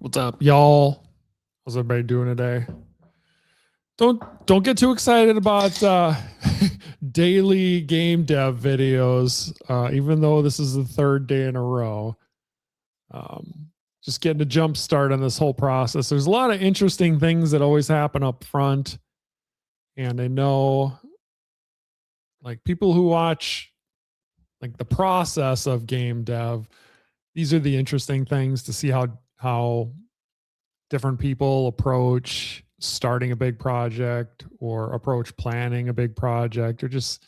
What's up, y'all? How's everybody doing today? Don't get too excited about daily game dev videos, even though this is the third day in a row. Just getting a jump start on this whole process. There's a lot of interesting things that always happen up front, and I know, like, people who watch like the process of game dev, these are the interesting things to see how different people approach starting a big project or approach planning a big project, or just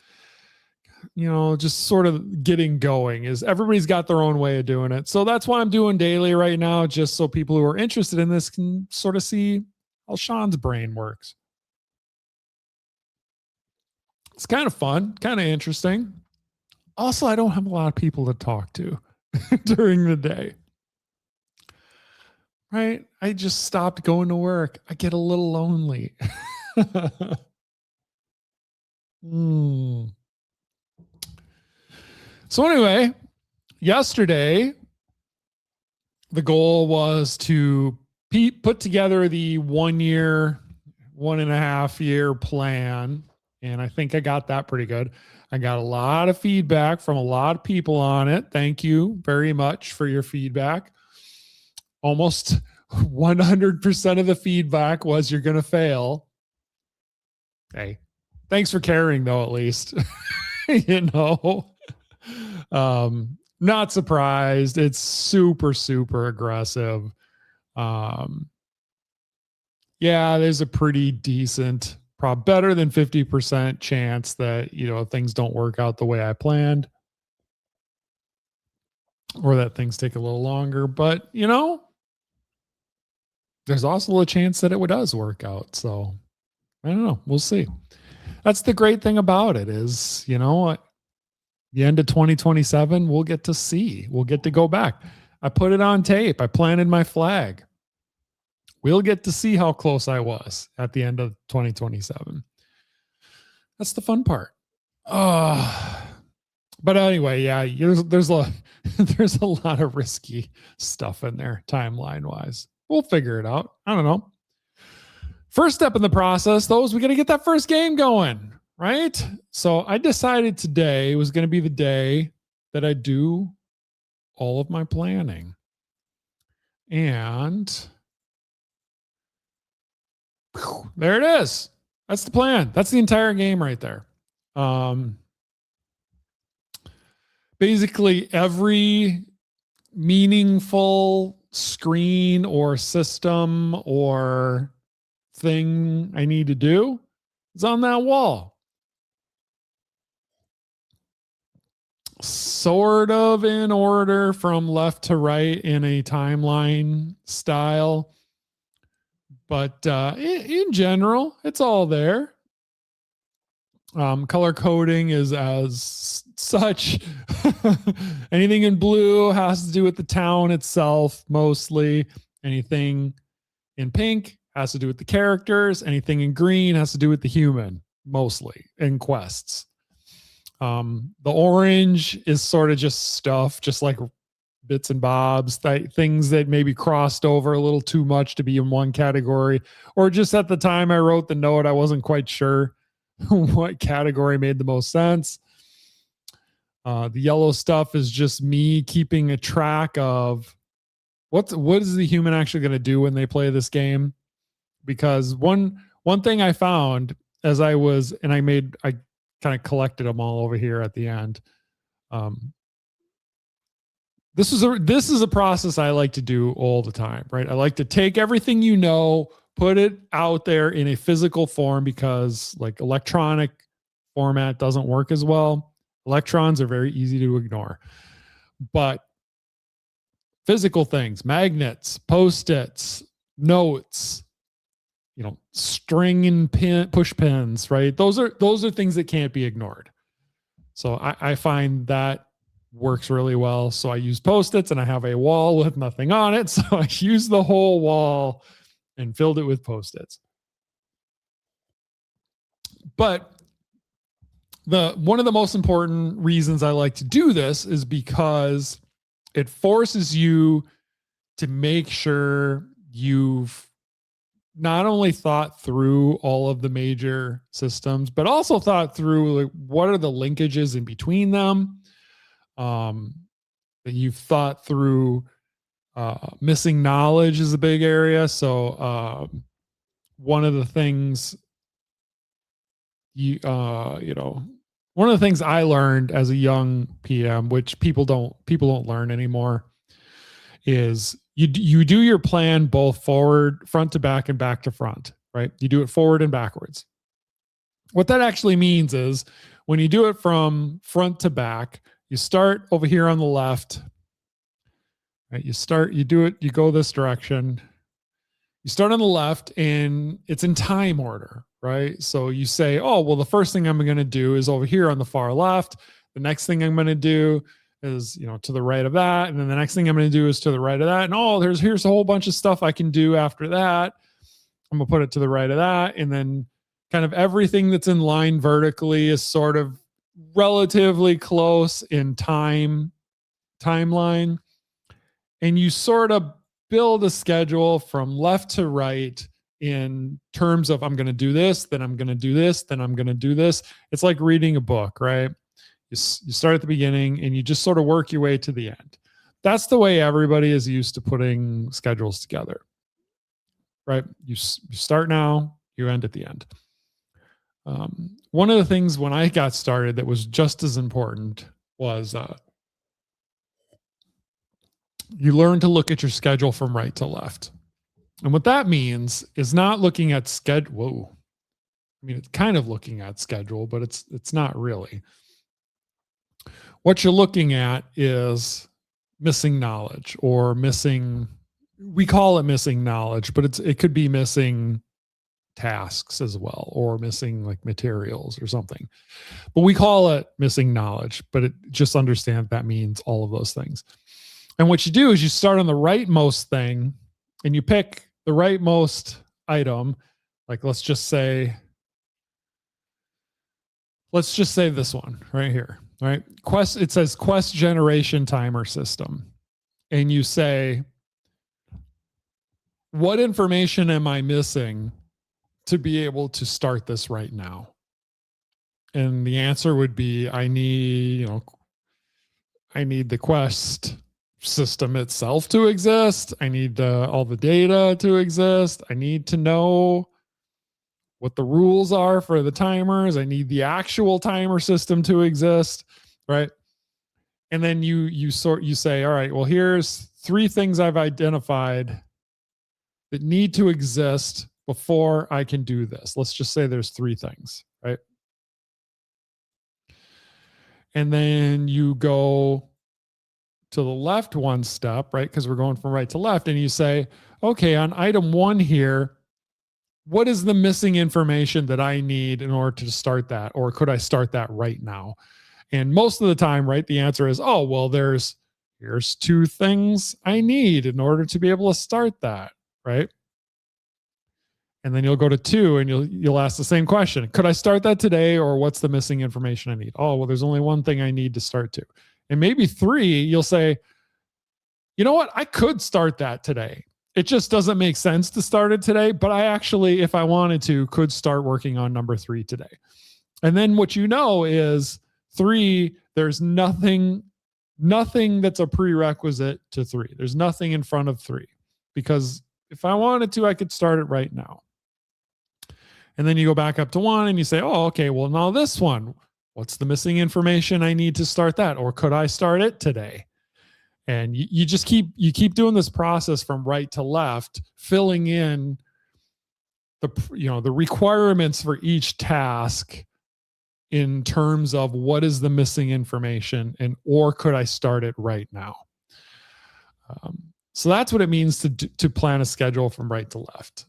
just sort of getting going. Is everybody's got their own way of doing it. So that's why I'm doing daily right now, just so people who are interested in this can sort of see how Sean's brain works. It's kind of fun, kind of interesting. Also, I don't have a lot of people to talk to during the day. Right? I just stopped going to work. I get a little lonely. So anyway, yesterday, the goal was to put together the 1 year, 1.5 year plan. And I think I got that pretty good. I got a lot of feedback from a lot of people on it. Thank you very much for your feedback. Almost 100% of the feedback was you're going to fail. Hey, thanks for caring though, at least. Not surprised. It's super, super aggressive. Yeah, there's a pretty decent, probably better than 50% chance that, things don't work out the way I planned, or that things take a little longer. But, there's also a chance that it does work out. So I don't know. We'll see. That's the great thing about it is, the end of 2027, we'll get to see. We'll get to go back. I put it on tape. I planted my flag. We'll get to see how close I was at the end of 2027. That's the fun part. But anyway, yeah, there's a lot of risky stuff in there timeline wise. We'll figure it out. I don't know. First step in the process, though, is we got to get that first game going, right? So I decided today was going to be the day that I do all of my planning. And there it is. That's the plan. That's the entire game right there. Basically, every meaningful screen or system or thing I need to do is on that wall. Sort of in order from left to right in a timeline style. But in general, it's all there. Color coding is as such. Anything in blue has to do with the town itself, mostly. Anything in pink has to do with the characters. Anything in green has to do with the human, mostly, in quests. The orange is sort of just stuff, just like bits and bobs, things that maybe crossed over a little too much to be in one category, or just at the time I wrote the note, I wasn't quite sure what category made the most sense. The yellow stuff is just me keeping a track of what is the human actually going to do when they play this game. Because one thing I found as I kind of collected them all over here at the end. This is a process I like to do all the time, right? I like to take everything, put it out there in a physical form, because like electronic format doesn't work as well. Electrons are very easy to ignore, but physical things, magnets, Post-its, notes, string and push pins, right? Those are things that can't be ignored. So I find that works really well. So I use Post-its, and I have a wall with nothing on it. So I use the whole wall and filled it with Post-its. But one of the most important reasons I like to do this is because it forces you to make sure you've not only thought through all of the major systems, but also thought through like what are the linkages in between them. That you've thought through missing knowledge is a big area. So one of the things one of the things I learned as a young PM, which people don't learn anymore, is you do your plan both forward, front to back, and back to front, right? You do it forward and backwards. What that actually means is when you do it from front to back, you start over here on the left, right? You go this direction. You start on the left and it's in time order, right? So you say, oh, well, the first thing I'm going to do is over here on the far left. The next thing I'm going to do is, to the right of that. And then the next thing I'm going to do is to the right of that. And here's a whole bunch of stuff I can do after that. I'm going to put it to the right of that. And then kind of everything that's in line vertically is sort of relatively close in timeline. And you sort of build a schedule from left to right in terms of I'm going to do this, then I'm going to do this, then I'm going to do this. It's like reading a book, right? You start at the beginning and you just sort of work your way to the end. That's the way everybody is used to putting schedules together, right? You start now, you end at the end. One of the things when I got started that was just as important was you learn to look at your schedule from right to left. And what that means is not looking at schedule. I mean, it's kind of looking at schedule, but it's not really. What you're looking at is missing knowledge or we call it missing knowledge, but it could be missing tasks as well, or missing like materials or something. But we call it missing knowledge, but just understand that means all of those things. And what you do is you start on the rightmost thing and you pick the rightmost item. Like let's just say this one right here, right? It says Quest generation timer system. And you say, what information am I missing to be able to start this right now? And the answer would be, I need the Quest system itself to exist. I need all the data to exist. I need to know what the rules are for the timers. I need the actual timer system to exist, right? And then you say, all right, well, here's 3 things I've identified that need to exist before I can do this. Let's just say there's 3 things, right? And then you go to the left one step, right? Because we're going from right to left. And you say, okay, on item 1 here, what is the missing information that I need in order to start that? Or could I start that right now? And most of the time, right, the answer is, oh, well, here's 2 things I need in order to be able to start that, right? And then you'll go to 2 and you'll ask the same question. Could I start that today, or what's the missing information I need? Oh, well, there's only 1 thing I need to start 2. And maybe 3, you'll say, you know what? I could start that today. It just doesn't make sense to start it today, but I actually, if I wanted to, could start working on number 3 today. And then what you know is 3, there's nothing that's a prerequisite to 3. There's nothing in front of 3, because if I wanted to, I could start it right now. And then you go back up to 1 and you say, oh, okay, well, now this one, what's the missing information I need to start that? Or could I start it today? And you just keep doing this process from right to left, filling in the requirements for each task in terms of what is the missing information, or could I start it right now? So that's what it means to plan a schedule from right to left.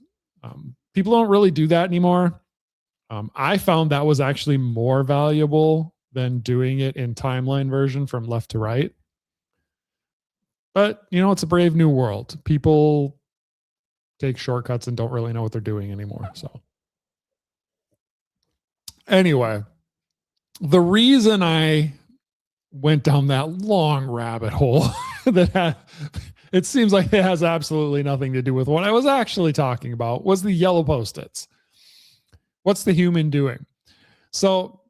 People don't really do that anymore. I found that was actually more valuable than doing it in timeline version from left to right. But, it's a brave new world. People take shortcuts and don't really know what they're doing anymore. So anyway, the reason I went down that long rabbit hole it seems like it has absolutely nothing to do with what I was actually talking about, was the yellow Post-its. What's the human doing? So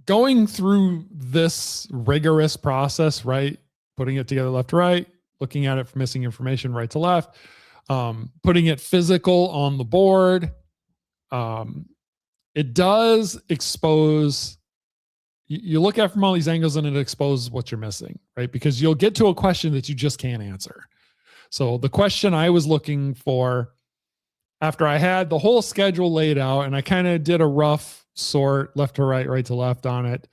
going through this rigorous process, right? Putting it together left to right, looking at it for missing information right to left, putting it physical on the board. It does expose, you look at it from all these angles and it exposes what you're missing, right? Because you'll get to a question that you just can't answer. So the question I was looking for, after I had the whole schedule laid out and I kind of did a rough sort left to right, right to left on it,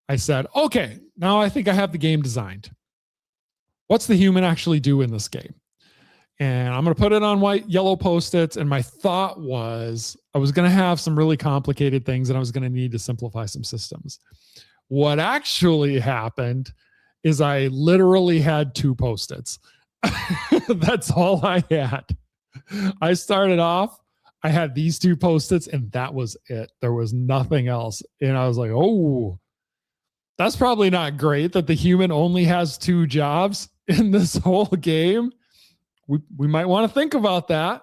I said, okay, now I think I have the game designed. What's the human actually do in this game? And I'm going to put it on white, yellow Post-its. And my thought was I was going to have some really complicated things and I was going to need to simplify some systems. What actually happened is I literally had 2 Post-its. That's all I had. I started off, I had these 2 Post-its and that was it. There was nothing else. And I was like, oh, that's probably not great that the human only has 2 jobs in this whole game. We might want to think about that.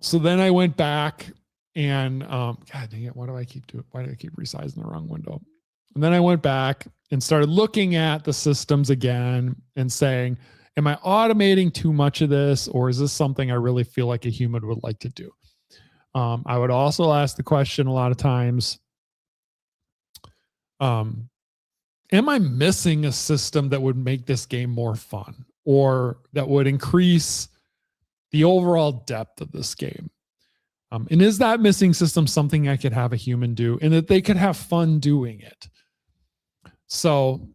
So then I went back and God dang it, why do I keep resizing the wrong window? And then I went back and started looking at the systems again and saying, am I automating too much of this, or is this something I really feel like a human would like to do? I would also ask the question a lot of times, am I missing a system that would make this game more fun or that would increase the overall depth of this game? And is that missing system something I could have a human do and that they could have fun doing it? So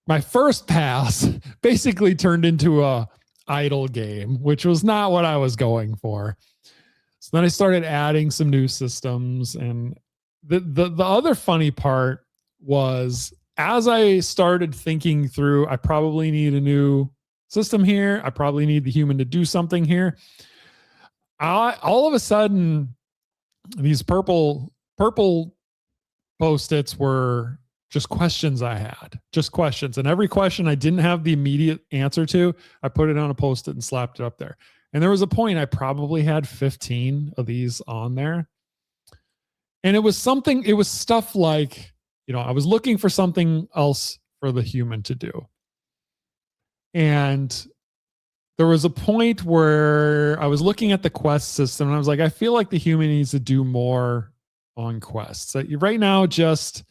my first pass basically turned into a idle game, which was not what I was going for. So then I started adding some new systems. And the other funny part was, as I started thinking through, I probably need a new system here. I probably need the human to do something here. All of a sudden, these purple Post-its were just questions I had, just questions. And every question I didn't have the immediate answer to, I put it on a Post-it and slapped it up there. And there was a point I probably had 15 of these on there. And it was stuff like, I was looking for something else for the human to do. And there was a point where I was looking at the quest system and I was like, I feel like the human needs to do more on quests. Right now, just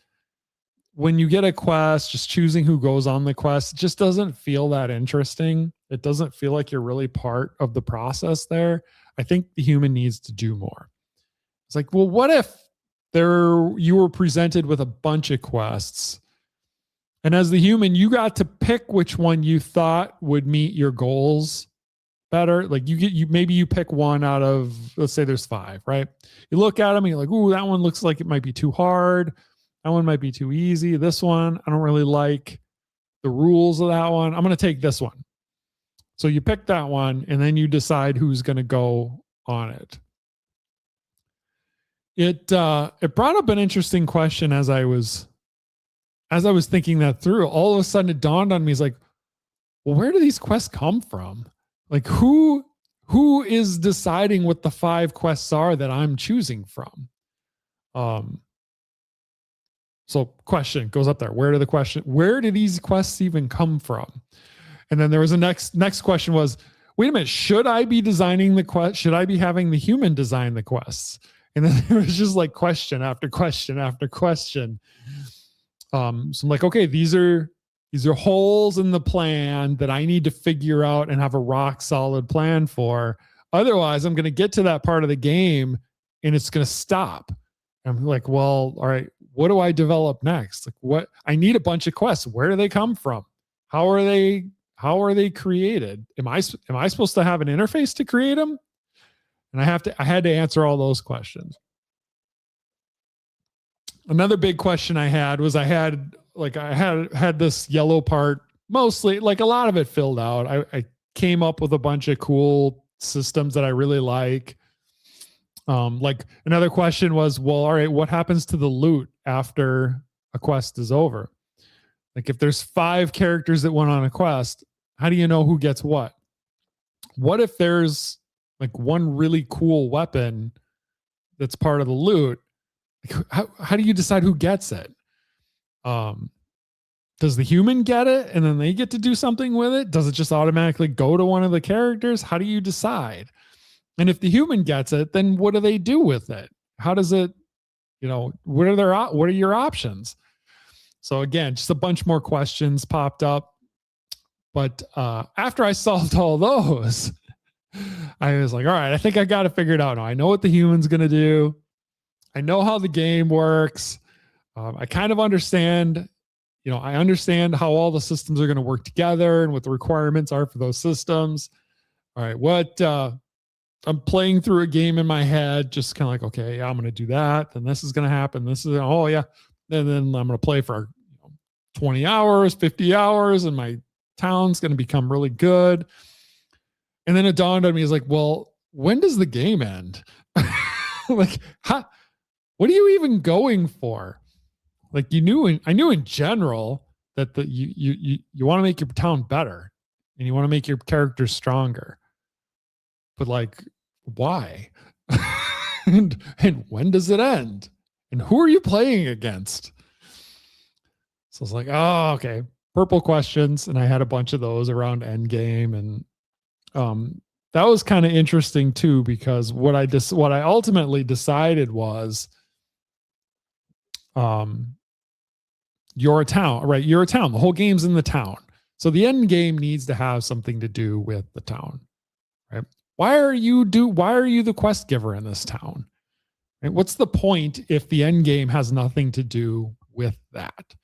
when you get a quest, just choosing who goes on the quest just doesn't feel that interesting. It doesn't feel like you're really part of the process there. I think the human needs to do more. It's like, well, what if you were presented with a bunch of quests, and as the human, you got to pick which one you thought would meet your goals better? Like maybe you pick one out of, let's say there's 5, right? You look at them and you're like, ooh, that one looks like it might be too hard. That one might be too easy. This one, I don't really like the rules of that one. I'm going to take this one. So you pick that one and then you decide who's going to go on it. It brought up an interesting question as I was thinking that through. All of a sudden it dawned on me, it's like, well, where do these quests come from? Like who is deciding what the 5 quests are that I'm choosing from? So question goes up there. Where do these quests even come from? And then there was a next question was, wait a minute, should I be designing the quest? Should I be having the human design the quests? And then there was just like question after question after question. So I'm like, okay, these are holes in the plan that I need to figure out and have a rock solid plan for. Otherwise, I'm going to get to that part of the game and it's going to stop. I'm like, well, all right, what do I develop next? Like what? I need a bunch of quests. Where do they come from? How are they created? Am I supposed to have an interface to create them? And I had to answer all those questions. Another big question I had was I had this yellow part, mostly, like a lot of it filled out. I came up with a bunch of cool systems that I really like. Like another question was, well, all right, what happens to the loot after a quest is over? Like if there's 5 characters that went on a quest, how do you know who gets what? What if there's like one really cool weapon that's part of the loot? Like how do you decide who gets it? Does the human get it and then they get to do something with it? Does it just automatically go to one of the characters? How do you decide? And if the human gets it, then what do they do with it? How does it, what are your options? So again, just a bunch more questions popped up. But after I solved all those, I was like, all right, I think I got it figured out now. I know what the human's going to do. I know how the game works. I kind of understand, I understand how all the systems are going to work together and what the requirements are for those systems. All right, I'm playing through a game in my head, just kind of like, okay, yeah, I'm going to do that. Then this is going to happen. Oh yeah. And then I'm going to play for 20 hours, 50 hours, and my town's going to become really good. And then it dawned on me, it's like, well, when does the game end? Like, what are you even going for? Like I knew in general that you want to make your town better and you want to make your characters stronger. But like, why? and when does it end? And who are you playing against? So I was like, oh, okay. Purple questions. And I had a bunch of those around Endgame. And that was kind of interesting too, because what I ultimately decided was you're a town, right? You're a town. The whole game's in the town. So the end game needs to have something to do with the town, right? Why are you the quest giver in this town? Right? What's the point if the end game has nothing to do with that?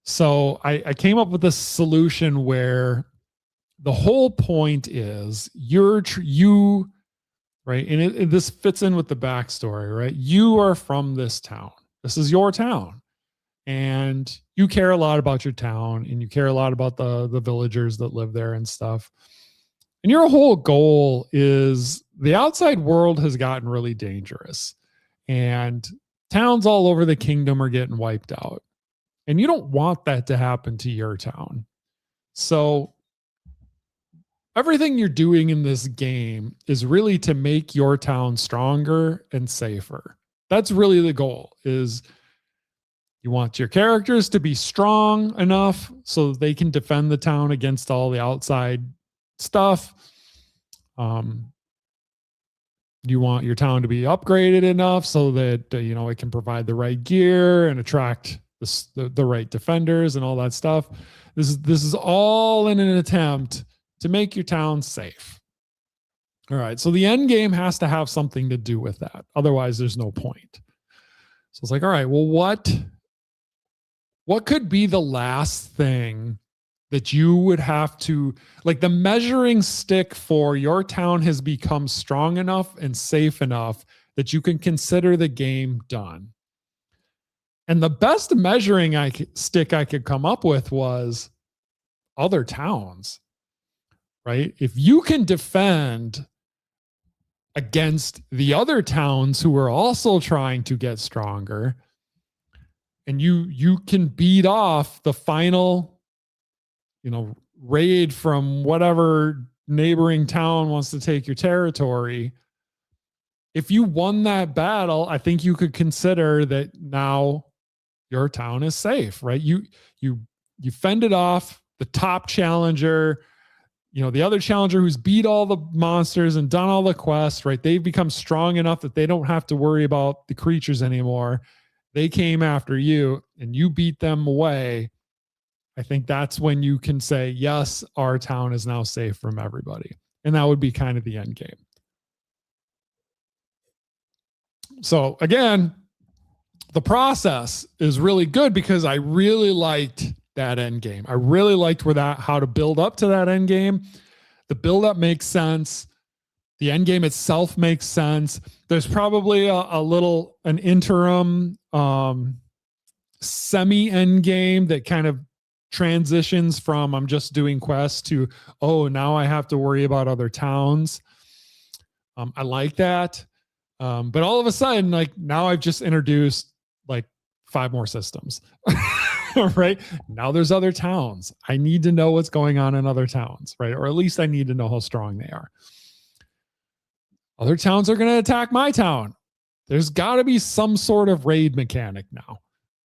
So I came up with a solution where the whole point is you, right? And this fits in with the backstory, right? You are from this town. This is your town. And you care a lot about your town and you care a lot about the villagers that live there and stuff. And your whole goal is the outside world has gotten really dangerous and towns all over the kingdom are getting wiped out. And you don't want that to happen to your town. So everything you're doing in this game is really to make your town stronger and safer. That's really the goal. Is you want your characters to be strong enough so they can defend the town against all the outside stuff. You want your town to be upgraded enough so that it can provide the right gear and attract the right defenders and all that stuff. This is all in an attempt to make your town safe. All right, so the end game has to have something to do with that. Otherwise, there's no point. So it's like, all right, well, what could be the last thing that you would have to, like, the measuring stick for your town has become strong enough and safe enough that you can consider the game done. And the best measuring stick I could come up with was other towns, right? If you can defend against the other towns who are also trying to get stronger, and you can beat off the final, raid from whatever neighboring town wants to take your territory. If you won that battle, I think you could consider that now your town is safe, right? You fended off the top challenger, the other challenger who's beat all the monsters and done all the quests, right? They've become strong enough that they don't have to worry about the creatures anymore. They came after you and you beat them away. I think that's when you can say, yes, our town is now safe from everybody. And that would be kind of the end game. So again, the process is really good because I really liked that end game. I really liked how to build up to that end game. The build up makes sense. The end game itself makes sense. There's probably an interim semi end game that kind of transitions from I'm just doing quests to, oh, now I have to worry about other towns. I like that. But all of a sudden, like now I've just introduced like 5 more systems. right? Now there's other towns. I need to know what's going on in other towns, right? Or at least I need to know how strong they are. Other towns are going to attack my town. There's got to be some sort of raid mechanic now,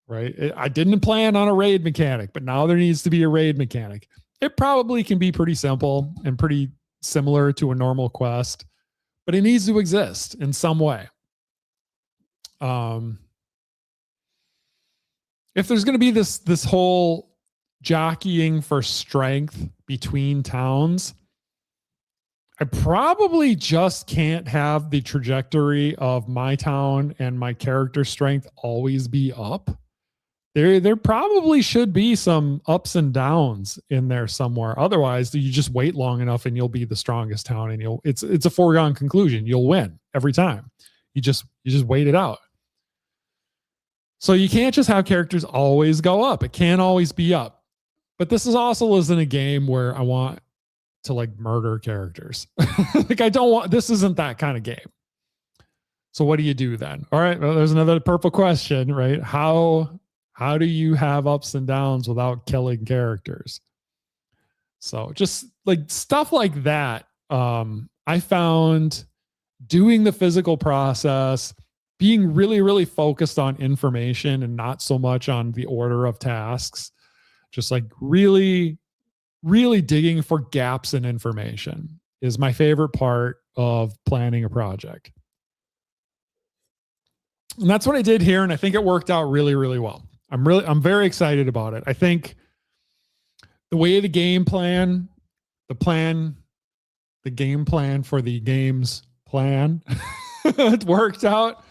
right? I didn't plan on a raid mechanic, but now there needs to be a raid mechanic. It probably can be pretty simple and pretty similar to a normal quest, but it needs to exist in some way. If there's going to be this whole jockeying for strength between towns, I probably just can't have the trajectory of my town and my character strength always be up. There probably should be some ups and downs in there somewhere. Otherwise, you just wait long enough and you'll be the strongest town, and it's a foregone conclusion. You'll win every time. You just wait it out. So you can't just have characters always go up. It can't always be up. But this is also isn't a game where I want to like murder characters. Like this isn't that kind of game. So what do you do then? All right, well, there's another purple question, right? How do you have ups and downs without killing characters? So just like stuff like that. I found doing the physical process, being really, really focused on information and not so much on the order of tasks, just like really, really digging for gaps in information is my favorite part of planning a project. And that's what I did here. And I think it worked out really, really well. I'm very excited about it. I think the way the game plan for the game's plan, it worked out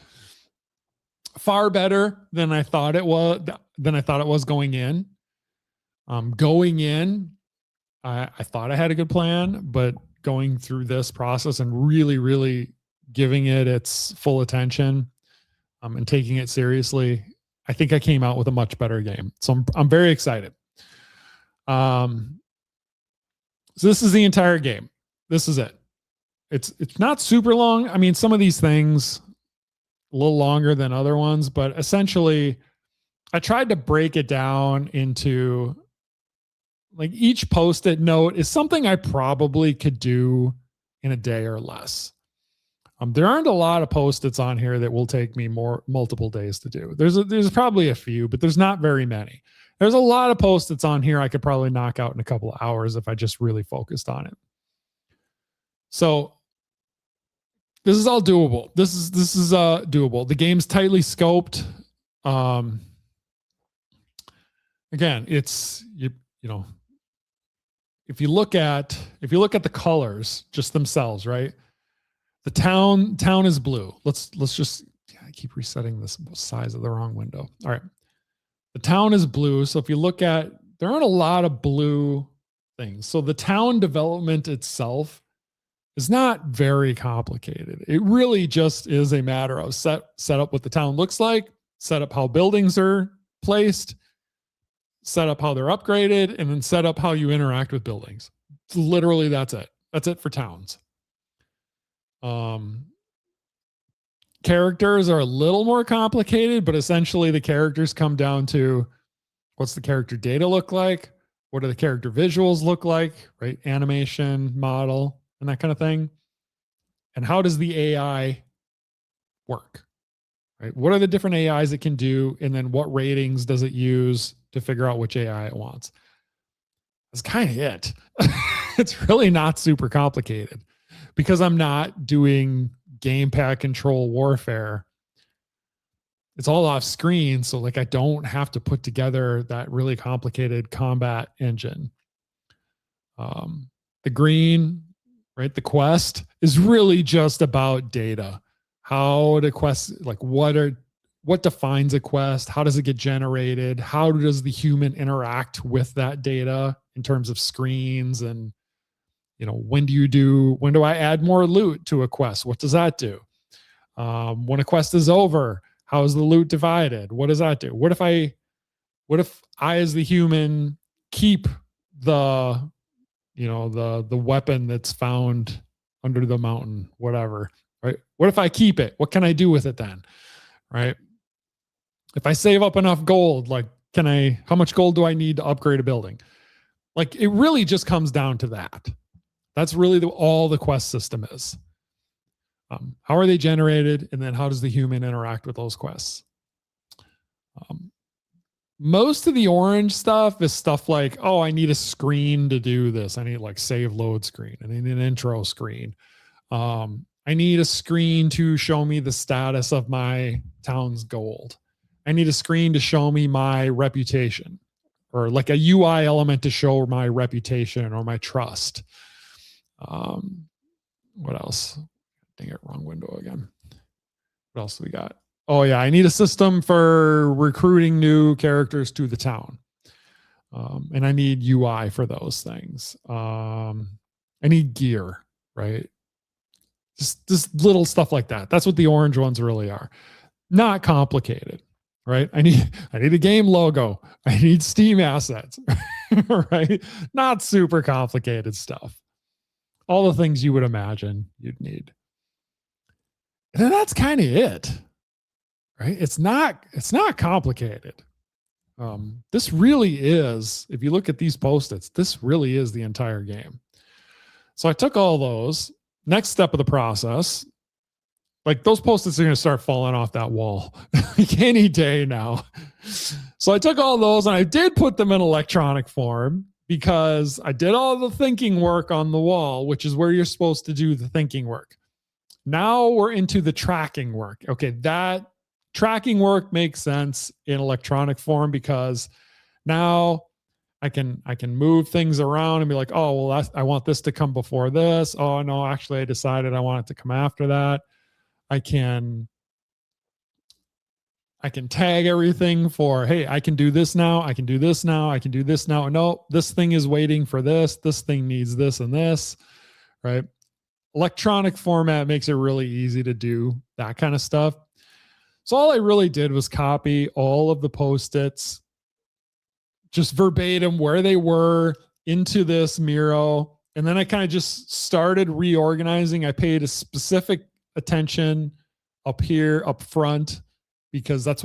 far better than I thought it was going in. Going in, I thought I had a good plan, but going through this process and really, really giving it its full attention, and taking it seriously, I think I came out with a much better game. So I'm very excited. So this is the entire game. This is it. It's not super long. I mean, some of these things a little longer than other ones, but essentially I tried to break it down into like each post-it note is something I probably could do in a day or less. There aren't a lot of post-its on here that will take me multiple days to do. There's probably a few, but there's not very many. There's a lot of post-its on here I could probably knock out in a couple of hours if I just really focused on it. So this is all doable. This is doable. The game's tightly scoped. Again, it's you know, if you look at the colors just themselves, right? The town is blue. Let's just, I keep resetting this size of the wrong window. All right. The town is blue. So if you look at, there aren't a lot of blue things. So the town development itself is not very complicated. It really just is a matter of set up what the town looks like, set up how buildings are placed, set up how they're upgraded, and then set up how you interact with buildings. Literally, that's it. That's it for towns. Characters are a little more complicated, but essentially the characters come down to what's the character data look like? What do the character visuals look like, right? Animation, model, and that kind of thing. And how does the AI work, right? What are the different AIs it can do? And then what ratings does it use to figure out which AI it wants? That's kind of it. It's really not super complicated because I'm not doing gamepad control warfare. It's all off screen. So like, I don't have to put together that really complicated combat engine. The green, right? The quest is really just about data. How the quest, like what defines a quest? How does it get generated? How does the human interact with that data in terms of screens? And, you know, when do I add more loot to a quest? What does that do? When a quest is over, how is the loot divided? What does that do? What if I as the human keep the weapon that's found under the mountain, whatever, right? What if I keep it? What can I do with it then? Right? If I save up enough gold, like how much gold do I need to upgrade a building? Like, it really just comes down to that. That's really all the quest system is. How are they generated? And then how does the human interact with those quests? Most of the orange stuff is stuff like, oh, I need a screen to do this. I need like save load screen. I need an intro screen. I need a screen to show me the status of my town's gold. I need a screen to show me my reputation, or like a UI element to show my reputation or my trust. What else? Dang it, wrong window again. What else do we got? Oh yeah, I need a system for recruiting new characters to the town. And I need UI for those things. I need gear, right? Just little stuff like that. That's what the orange ones really are. Not complicated, right? I need a game logo. I need Steam assets, right? Not super complicated stuff. All the things you would imagine you'd need. And then that's kind of it, right? It's not complicated. This really is, if you look at these post-its, this really is the entire game. So I took all those. Next step of the process, like those post-its are going to start falling off that wall like any day now. So I took all those and I did put them in electronic form because I did all the thinking work on the wall, which is where you're supposed to do the thinking work. Now we're into the tracking work. Okay, that tracking work makes sense in electronic form because now I can move things around and be like, oh, well, I want this to come before this. Oh, no, actually, I decided I want it to come after that. I can tag everything for, hey, I can do this now. I can do this now. I can do this now. No, this thing is waiting for this. This thing needs this and this, right? Electronic format makes it really easy to do that kind of stuff. So all I really did was copy all of the post-its, just verbatim where they were into this Miro. And then I kind of just started reorganizing. I paid a specific attention up here, up front, because that's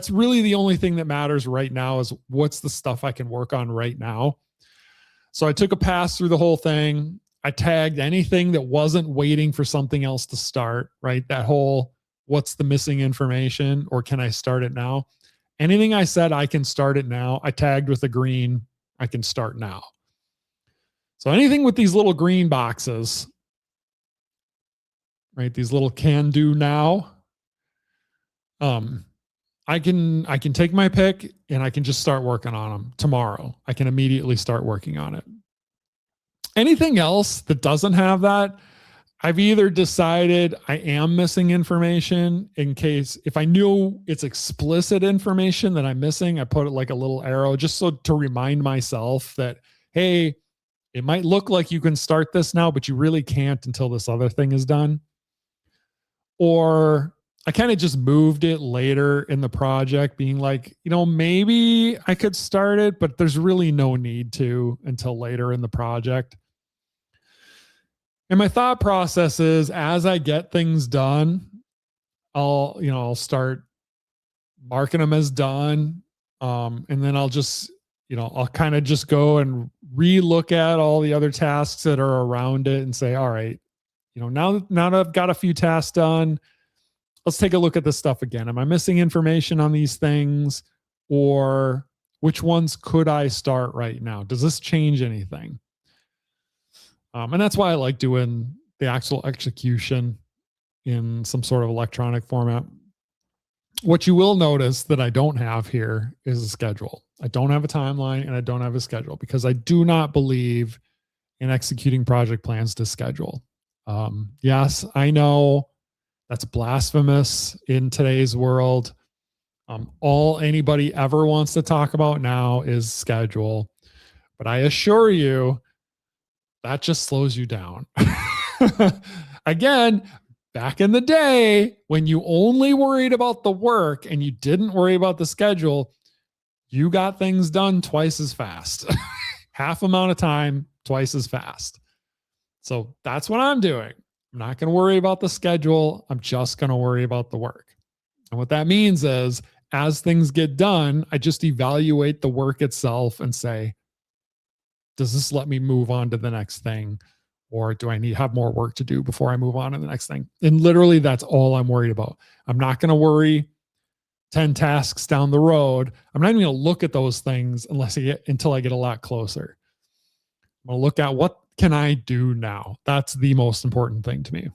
really the only thing that matters right now is what's the stuff I can work on right now. So I took a pass through the whole thing. I tagged anything that wasn't waiting for something else to start, right? That whole, what's the missing information, or can I start it now? Anything I said, I can start it now, I tagged with a green, I can start now. So anything with these little green boxes, right? These little can do now. I can take my pick and I can just start working on them tomorrow. I can immediately start working on it. Anything else that doesn't have that, I've either decided I am missing information in case, if I knew it's explicit information that I'm missing, I put it like a little arrow just so to remind myself that, hey, it might look like you can start this now, but you really can't until this other thing is done. Or I kind of just moved it later in the project, being like, maybe I could start it, but there's really no need to until later in the project. And my thought process is, as I get things done, I'll start marking them as done. And then I'll just, I'll kind of just go and re-look at all the other tasks that are around it and say, all right, now that I've got a few tasks done, let's take a look at this stuff again. Am I missing information on these things, or which ones could I start right now? Does this change anything? And that's why I like doing the actual execution in some sort of electronic format. What you will notice that I don't have here is a schedule. I don't have a timeline and I don't have a schedule because I do not believe in executing project plans to schedule. Yes, I know that's blasphemous in today's world. All anybody ever wants to talk about now is schedule. But I assure you, that just slows you down. Again, back in the day, when you only worried about the work and you didn't worry about the schedule, you got things done twice as fast. Half amount of time, twice as fast. So that's what I'm doing. I'm not going to worry about the schedule. I'm just going to worry about the work. And what that means is, as things get done, I just evaluate the work itself and say, does this let me move on to the next thing? Or do I have more work to do before I move on to the next thing? And literally, that's all I'm worried about. I'm not going to worry 10 tasks down the road. I'm not even going to look at those things until I get a lot closer. I'm going to look at what can I do now? That's the most important thing to me.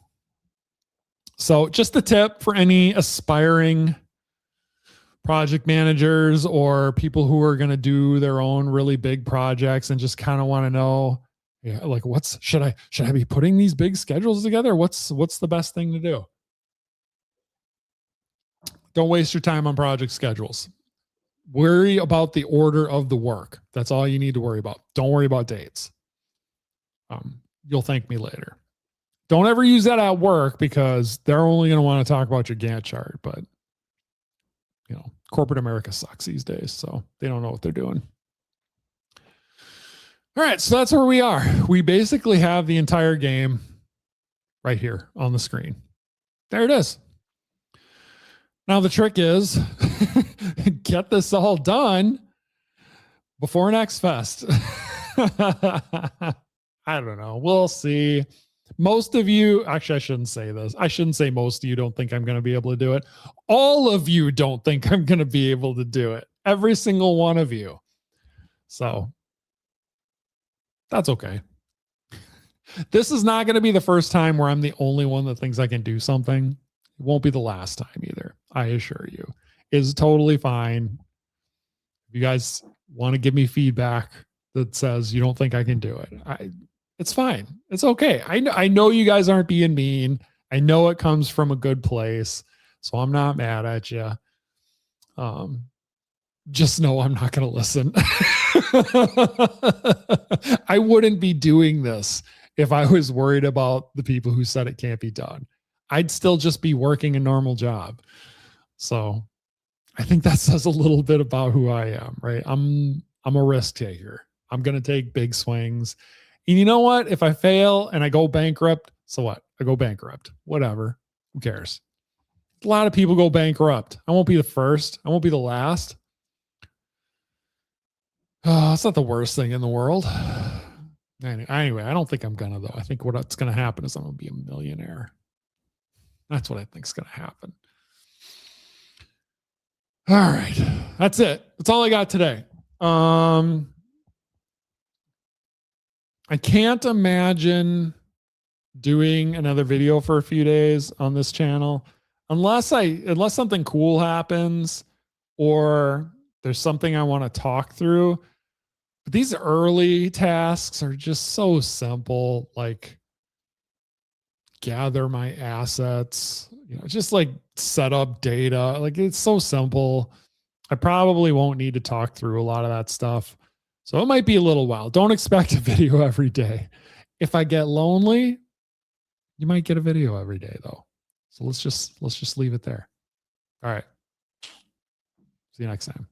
So just a tip for any aspiring project managers or people who are going to do their own really big projects and just kind of want to know, yeah, like should I be putting these big schedules together? What's the best thing to do? Don't waste your time on project schedules. Worry about the order of the work. That's all you need to worry about. Don't worry about dates. You'll thank me later. Don't ever use that at work because they're only going to want to talk about your Gantt chart. But, you know, corporate America sucks these days, so they don't know what they're doing. All right, so that's where we are. We basically have the entire game right here on the screen. There it is. Now the trick is get this all done before Next Fest. I don't know. We'll see. Most of you, actually, I shouldn't say this. I shouldn't say most of you don't think I'm going to be able to do it. All of you don't think I'm going to be able to do it. Every single one of you. So that's okay. This is not going to be the first time where I'm the only one that thinks I can do something. It won't be the last time either. I assure you. It's totally fine. If you guys want to give me feedback that says you don't think I can do it, it's fine. It's okay. I know you guys aren't being mean. I know it comes from a good place, so I'm not mad at you. Just know I'm not going to listen. I wouldn't be doing this if I was worried about the people who said it can't be done. I'd still just be working a normal job. So I think that says a little bit about who I am, right? I'm a risk taker. I'm going to take big swings. And you know what? If I fail and I go bankrupt, so what? I go bankrupt. Whatever. Who cares? A lot of people go bankrupt. I won't be the first. I won't be the last. Oh, it's not the worst thing in the world. Anyway, I don't think I'm gonna though. I think what's gonna happen is I'm gonna be a millionaire. That's what I think is gonna happen. All right, that's it. That's all I got today. I can't imagine doing another video for a few days on this channel unless something cool happens or there's something I want to talk through. But these early tasks are just so simple, like gather my assets, just like set up data. Like it's so simple. I probably won't need to talk through a lot of that stuff. So it might be a little while. Don't expect a video every day. If I get lonely, you might get a video every day though. So let's just leave it there. All right. See you next time.